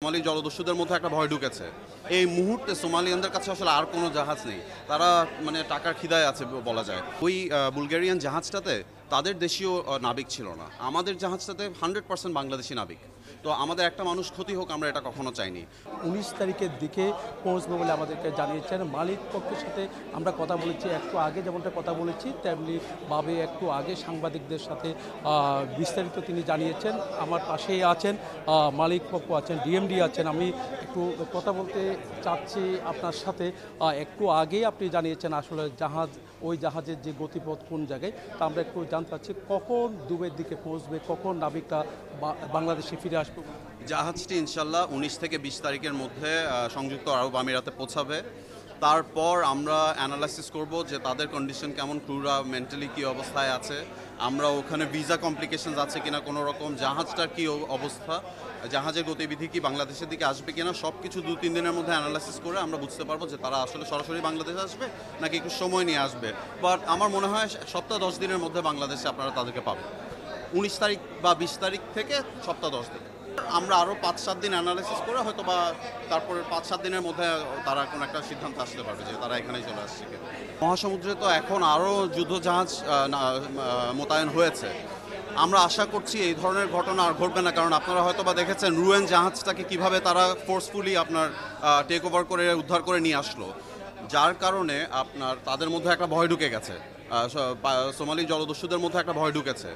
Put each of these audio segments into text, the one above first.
Somali জলদস্যুদের মধ্যে একটা ভয় ঢুকেছে। এই মুহূর্তে সোমালিয়ানদের কাছে আসলে আর কোনো জাহাজ নেই। তারা টাকার খিদায় আছে বলা যায়। ওই বুলগেরিয়ান জাহাজটাতে তাদের দেশীয় নাবিক ছিল না। আমাদের জাহাজটাতে 100% বাংলাদেশি নাবিক। তো আমাদের একটা মানুষ ক্ষতি হোক, আমরা এটা কখনো চাইনি। 19 তারিখের দিকে পৌঁছবে বলে আমাদেরকে জানিয়েছেন। মালিক পক্ষের সাথে আমরা কথা বলেছি, একটু আগে যেমনটা কথা বলেছি তেমনিভাবে একটু আগে সাংবাদিকদের সাথে বিস্তারিত তিনি জানিয়েছেন। আমার পাশেই আছেন মালিক পক্ষ আছেন, ডিএমডি আছেন। আমি একটু কথা বলতে চাচ্ছি আপনার সাথে। একটু আগেই আপনি জানিয়েছেন আসলে ওই জাহাজের যে গতিপথ কোন জায়গায়, তা আমরা একটু জানতে চাচ্ছি কখন ডুবের দিকে পৌঁছবে, কখন নাবিকটা বাংলাদেশে ফিরে আসবে। জাহাজটি ইনশাল্লাহ 19 থেকে 20 তারিখের মধ্যে সংযুক্ত আরব আমিরাতে পৌঁছাবে। তারপর আমরা অ্যানালাইসিস করব যে তাদের কন্ডিশন কেমন, ক্রুরা মেন্টালি কী অবস্থায় আছে, আমরা ওখানে ভিসা কমপ্লিকেশনস আছে কিনা, কোনো রকম জাহাজটার কী অবস্থা, জাহাজের গতিবিধি কি বাংলাদেশের দিকে আসবে কিনা, সব কিছু 2-3 দিনের মধ্যে অ্যানালাইসিস করে আমরা বুঝতে পারবো যে তারা আসলে সরাসরি বাংলাদেশে আসবে নাকি একটু সময় নিয়ে আসবে। বাট আমার মনে হয় সপ্তাহ 10 দিনের মধ্যে বাংলাদেশে আপনারা তাদেরকে পাবেন। 19 তারিখ বা 20 তারিখ থেকে সপ্তাহ 10 দিন আমরা আরও 5-7 দিন অ্যানালাইসিস করে হয়তো বা তারপরে 5-7 দিনের মধ্যে তারা কোনো একটা সিদ্ধান্ত আসতে পারবে যে তারা এখানেই চলে আসছে। মহাসমুদ্রে তো এখন আরও যুদ্ধজাহাজ মোতায়েন হয়েছে। আমরা আশা করছি এই ধরনের ঘটনা আর ঘটবে না, কারণ আপনারা হয়তো বা দেখেছেন রুয়েন জাহাজটাকে কিভাবে তারা ফোর্সফুলি টেক ওভার করে উদ্ধার করে নিয়ে আসলো, যার কারণে তাদের মধ্যে একটা ভয় ঢুকে গেছে। সোমালি জলদস্যুদের মধ্যে একটা ভয় ঢুকেছে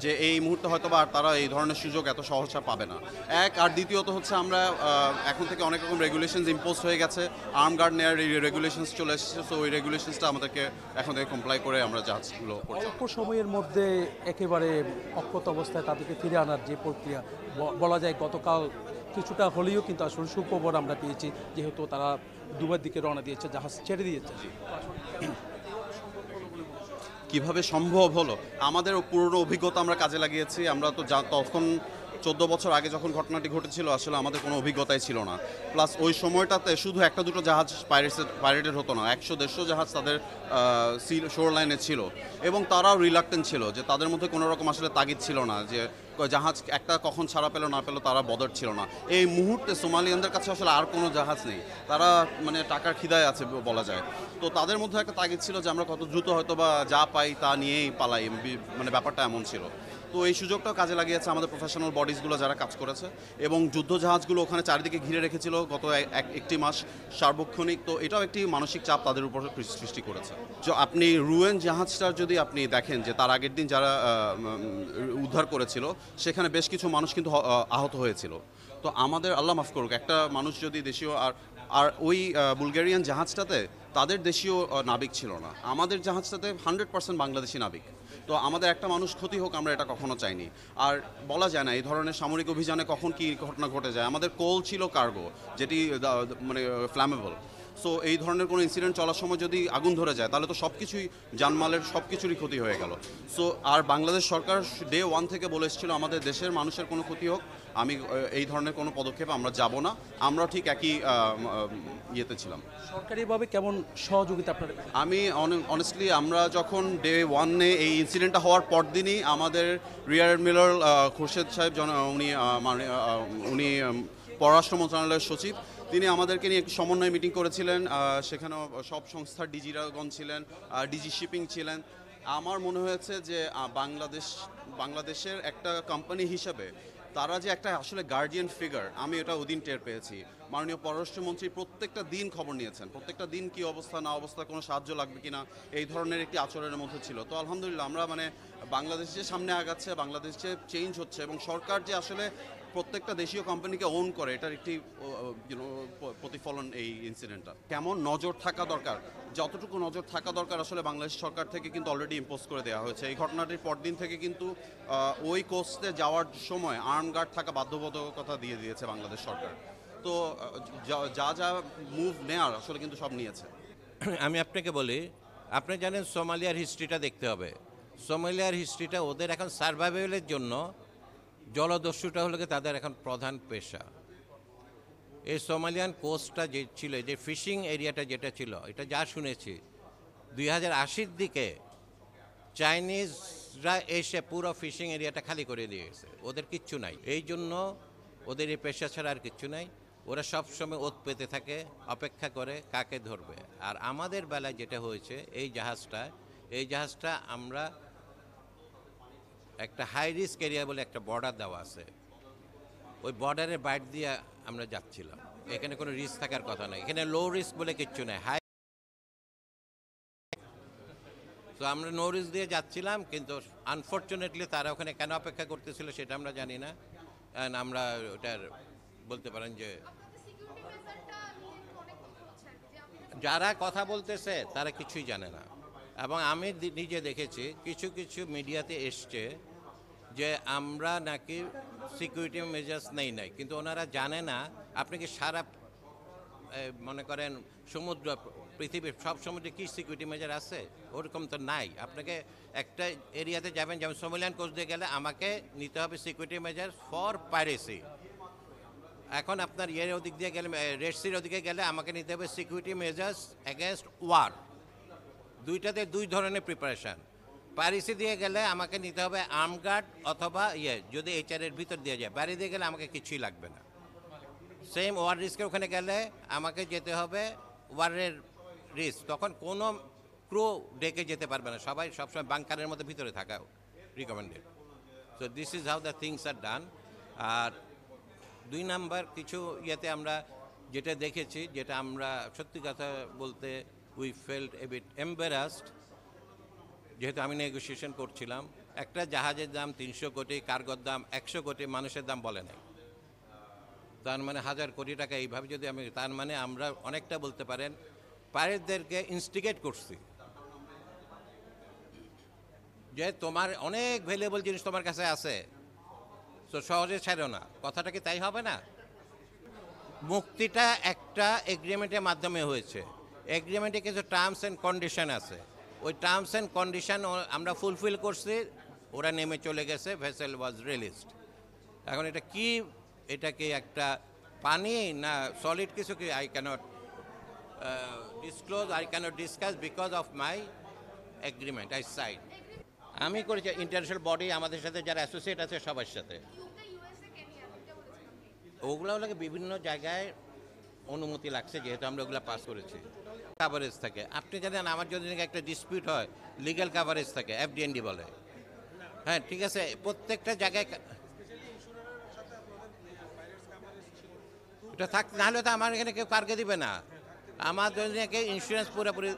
যে এই মুহূর্তে হয়তো বা তারা এই ধরনের সুযোগ এত সহজে পাবে না। আর দ্বিতীয়ত হচ্ছে আমরা এখন থেকে অনেক রকম রেগুলেশনস ইম্পোজ হয়ে গেছে, আর্ম গার্ড নেওয়ার রেগুলেশনস চলে এসেছে। সো ওই রেগুলেশনসটা আমাদেরকে এখন থেকে কমপ্লাই করে আমরা জাহাজগুলো করছি। অল্প সময়ের মধ্যে একেবারে অক্ষত অবস্থায় তাদেরকে ফিরে আনার যে প্রক্রিয়া, বলা যায় গতকাল কিছুটা হলেও কিন্তু আসলে সুখবর আমরা পেয়েছি, যেহেতু তারা দুবার দিকে রওনা দিয়েছে, জাহাজ ছেড়ে দিয়েছে। কিভাবে সম্ভব হলো, আমাদের পুরনো অভিজ্ঞতা আমরা কাজে লাগিয়েছি। আমরা তো তখন 14 বছর আগে যখন ঘটনাটি ঘটেছিল আসলে আমাদের কোনো অভিজ্ঞতাই ছিল না। প্লাস ওই সময়টাতে শুধু একটা দুটো জাহাজ পাইরেটেড হতো না, 100-150 জাহাজ তাদের শোর লাইনে ছিল, এবং তারাও রিলাক্টেন্ট ছিল যে তাদের মধ্যে কোনো রকম আসলে তাগিদ ছিল না যে জাহাজ একটা কখন ছাড়া পেলো না পেলো, তারা বদর ছিল না। এই মুহূর্তে সোমালিয়ানদের কাছে আসলে আর কোনো জাহাজ নেই। তারা টাকার খিদায় আছে বলা যায়। তো তাদের মধ্যে একটা তাগিদ ছিল যে আমরা কত দ্রুত হয়তো বা যা পাই তা নিয়েই পালাই, ব্যাপারটা এমন ছিল। তো এই সুযোগটাও কাজে লাগিয়েছে আমাদের প্রফেশনাল বডিজগুলো যারা কাজ করেছে, এবং যুদ্ধ জাহাজগুলো ওখানে চারিদিকে ঘিরে রেখেছিল গত একটি মাস সার্বক্ষণিক। তো এটাও একটি মানসিক চাপ তাদের উপর সৃষ্টি করেছে। আপনি রুয়েন জাহাজটার যদি আপনি দেখেন যে তার আগের দিন যারা উদ্ধার করেছিল সেখানে বেশ কিছু মানুষ কিন্তু আহত হয়েছিল। তো আমাদের আল্লাহ মাফ করুক, একটা মানুষ যদি দেশীয় আর ওই বুলগেরিয়ান জাহাজটাতে তাদের দেশীয় নাবিক ছিল না। আমাদের জাহাজটাতে 100% বাংলাদেশি নাবিক। তো আমাদের একটা মানুষ ক্ষতি হোক, আমরা এটা কখনো চাইনি। আর বলা যায় না এই ধরনের সামরিক অভিযানে কখন কী ঘটনা ঘটে যায়। আমাদের কোল ছিল কার্গো, যেটি ফ্ল্যামেবল। সো এই ধরনের কোনো ইনসিডেন্ট চলার সময় যদি আগুন ধরে যায় তাহলে তো সব কিছুই, জানমালের সব কিছুরই ক্ষতি হয়ে গেল। সো আর বাংলাদেশ সরকার ডে 1 থেকে বলে এসেছিল আমাদের দেশের মানুষের কোনো ক্ষতি হোক, এই ধরনের কোনো পদক্ষেপ আমরা যাব না। আমরা ঠিক একই ইয়েতে ছিলাম। সরকারিভাবে কেমন সহযোগিতা আপনার? আমি অনেস্টলি আমরা যখন ডে 1-এ এই ইনসিডেন্টটা হওয়ার পর দিনই আমাদের রিয়ার অ্যাডমিরাল খোরশেদ সাহেব উনি পররাষ্ট্র মন্ত্রণালয়ের সচিব, তিনি আমাদেরকে নিয়ে একটি সমন্বয় মিটিং করেছিলেন। সেখানেও সব সংস্থার ডিজিরাগণ ছিলেন, ডিজি শিপিং ছিলেন। আমার মনে হয়েছে যে বাংলাদেশের একটা কোম্পানি হিসেবে তারা যে একটা আসলে গার্ডিয়ান ফিগার, আমি এটা ওদিন টের পেয়েছি। মাননীয় পররাষ্ট্রমন্ত্রী প্রত্যেকটা দিন খবর নিয়েছেন, প্রত্যেকটা দিন কি অবস্থা না অবস্থা, কোনো সাহায্য লাগবে কিনা, এই ধরনের একটি আচরণের মধ্যে ছিল। তো আলহামদুলিল্লাহ আমরা বাংলাদেশ যে সামনে আগাচ্ছে, বাংলাদেশ যে চেঞ্জ হচ্ছে, এবং সরকার যে আসলে প্রত্যেকটা দেশীয় কোম্পানিকে ওন করে, এটার একটি প্রতিফলন এই ইনসিডেন্টটা। কেমন নজর থাকা দরকার, যতটুকু নজর থাকা দরকার আসলে বাংলাদেশ সরকার থেকে কিন্তু অলরেডি ইম্পোজ করে দেওয়া হয়েছে। এই ঘটনাটির পরদিন থেকে কিন্তু ওই কোস্টে যাওয়ার সময় আর্ম গার্ড থাকা বাধ্যবাধকতা দিয়ে দিয়েছে বাংলাদেশ সরকার। তো যা যা মুভ নেওয়ার আসলে কিন্তু সব নিয়েছে। আমি আপনাকে বলি, আপনি জানেন সোমালিয়ার হিস্ট্রিটা দেখতে হবে। সোমালিয়ার হিস্ট্রিটা ওদের এখন সার্ভাইভেলের জন্য জলদস্যুটা হলো তাদের এখন প্রধান পেশা। এই সোমালিয়ান কোস্টটা যে ছিল, যে ফিশিং এরিয়াটা যেটা ছিল, এটা যা শুনেছি 2080-র দিকে চাইনিজরা এসে পুরো ফিশিং এরিয়াটা খালি করে দিয়েছে, ওদের কিচ্ছু নাই। এই জন্য ওদের এই পেশা ছাড়া আর কিচ্ছু নাই। ওরা সবসময় ওত পেতে থাকে, অপেক্ষা করে কাকে ধরবে। আর আমাদের বেলায় যেটা হয়েছে, এই জাহাজটা আমরা একটা হাই রিস্ক এরিয়া বলে একটা বর্ডার দেওয়া আছে, ওই বর্ডারের বাইরে দিয়ে আমরা যাচ্ছিলাম। এখানে কোনো রিস্ক থাকার কথা নাই, এখানে লো রিস্ক বলে কিচ্ছু নেই, হাই। তো আমরা নো রিস্ক দিয়ে যাচ্ছিলাম, কিন্তু আনফর্চুনেটলি তারা ওখানে কেন অপেক্ষা করতেছিল সেটা আমরা জানি না। And আমরা ওটার বলতে পারেন যে যারা কথা বলতেছে তারা কিছুই জানে না। এবং আমি নিজে দেখেছি কিছু কিছু মিডিয়াতে এসছে যে আমরা নাকি সিকিউরিটি মেজার্স নাই, কিন্তু ওনারা জানে না আপনি কি সারা মনে করেন সমুদ্র, পৃথিবীর সব সমুদ্রে কি সিকিউরিটি মেজার আছে? ওরকম তো নাই। আপনাকে একটা এরিয়াতে যাবেন, যেমন সোমালিয়ান কোস্ট দিয়ে গেলে আমাকে নিতে হবে সিকিউরিটি মেজার ফর পাইরেসি। এখন আপনার ওদিক দিয়ে গেলে, রেড সির ওদিকে গেলে আমাকে নিতে হবে সিকিউরিটি মেজার্স অ্যাগেনস্ট ওয়ার। দুইটাতে দুই ধরনের প্রিপারেশান। পাইরেসি দিয়ে গেলে আমাকে নিতে হবে আর্মগার্ড অথবা যদি এইচআরের ভিতর দিয়ে যায়। বাইরে দিয়ে গেলে আমাকে কিছুই লাগবে না। সেম ওয়ার রিস্কে ওখানে গেলে আমাকে যেতে হবে ওয়ারের রিস্ক। তখন কোনো ক্রু ডেকে যেতে পারবে না, সবাই সবসময় বাংকারের মধ্যে ভিতরে থাকা recommended. So this is how the things are done. আর 2 নাম্বার কিছু ইয়েতে আমরা যেটা দেখেছি, যেটা আমরা সত্যি কথা বলতে we felt a bit embarrassed, যেহেতু আমি নেগোসিয়েশন করছিলাম। একটা জাহাজের দাম 300 কোটি, কার্গোর দাম 100 কোটি, মানুষের দাম বলে নাই। তার মানে 1000 কোটি টাকা এইভাবে যদি আমি, তার মানে আমরা অনেকটা বলতে পারেন পাইরেটদেরকে ইনস্টিগেট করছি যে তোমার অনেক ভ্যালুয়েবল জিনিস তোমার কাছে আছে, তো সহজে ছাড়ো না। কথাটা কি তাই হবে না? মুক্তিটা একটা এগ্রিমেন্টের মাধ্যমে হয়েছে। এগ্রিমেন্টে কিছু টার্মস অ্যান্ড কন্ডিশন আছে, ওই টার্মস অ্যান্ড কন্ডিশন আমরা ফুলফিল করছি, ওরা নেমে চলে গেছে, ভেসেল ওয়াজ রিলিজড। এখন এটা কি, এটা কি একটা পানি না সলিড কিছু? কি I can't disclose, I can't discuss because of my agreement I sign. আমি করেছি ইন্টারন্যাশনাল বডি, আমাদের সাথে যারা অ্যাসোসিয়েট আছে সবার সাথে। ওগুলোকে বিভিন্ন জায়গায় অনুমতি লাগছে, যেহেতু আমরা ওগুলো পাস করেছি। কাভারেজ থাকে, আপনি জানেন আমার যদি একটা ডিসপিউট হয়, লিগ্যাল কাভারেজ থাকে, এফডিএনডি বলে। হ্যাঁ ঠিক আছে, প্রত্যেকটা জায়গায় এটা থাক, নাহলে তো আমার এখানে কেউ কারকে দিবে না। আমার জন্য ইন্স্যুরেন্স পুরোপুরি।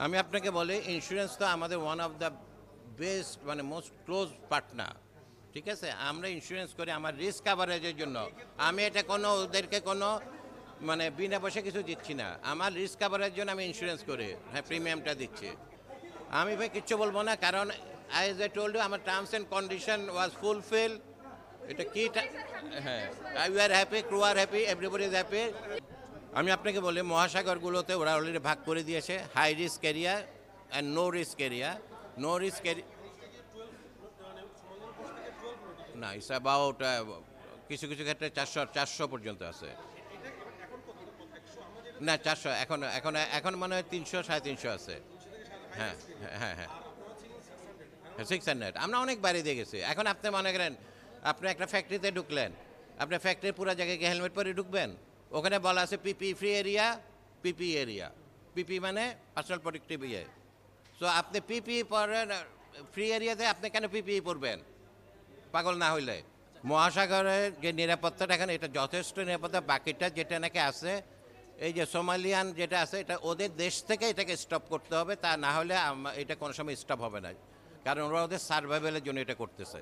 আমি আপনাকে বলি, ইন্স্যুরেন্স তো আমাদের ওয়ান অফ দ্য বেস্ট, মানে মোস্ট ক্লোজ পার্টনার। ঠিক আছে, আমরা ইন্স্যুরেন্স করি আমার রিস্ক কাভারেজের জন্য। আমি এটা কোনো ওদেরকে কোনো মানে বিনা পয়সা কিছু দিচ্ছি না, আমার রিস্ক কাভারেজের জন্য আমি ইন্স্যুরেন্স করি। হ্যাঁ, প্রিমিয়ামটা দিচ্ছি। আমি ভাই কিচ্ছু বলবো না, কারণ as I told you, আমার terms and condition was fulfil. এটা কি? হ্যাঁ, we are happy, crew are happy, everybody is happy. আমি আপনাকে বলি, মহাসাগরগুলোতে ওরা অলরেডি ভাগ করে দিয়েছে high risk area and no risk area. No risk area না, ইটস অ্যাবাউট কিছু কিছু ক্ষেত্রে 400 পর্যন্ত আছে। না 400, এখন এখন এখন মনে হয় 300 350 আছে। হ্যাঁ হ্যাঁ হ্যাঁ 600। আমরা অনেক বাইরে দিয়ে গেছি। এখন আপনি মনে করেন আপনি একটা ফ্যাক্টরিতে ঢুকলেন, আপনি ফ্যাক্টরির পুরো জায়গায় গিয়ে হেলমেট পরে ঢুকবেন? ওখানে বলা আছে পিপি ফ্রি এরিয়া, পিপি এরিয়া। পিপি মানে পার্সোনাল প্রোটেক্টিভ ইয়ে। সো আপনি পিপি পরেন ফ্রি এরিয়াতে, আপনি কেন পিপি পরবেন পাগল না হইলে? মহাসাগরের যে নিরাপত্তাটা, এখানে এটা যথেষ্ট নিরাপত্তা। বাকিটা যেটা নাকি আছে, এই যে সোমালিয়ান যেটা আছে, এটা ওদের দেশ থেকে এটাকে স্টপ করতে হবে, তা না হলে এটা কোনো সময় স্টপ হবে না, কারণ ওরা ওদের সার্ভাইভালের জন্য এটা করতেছে।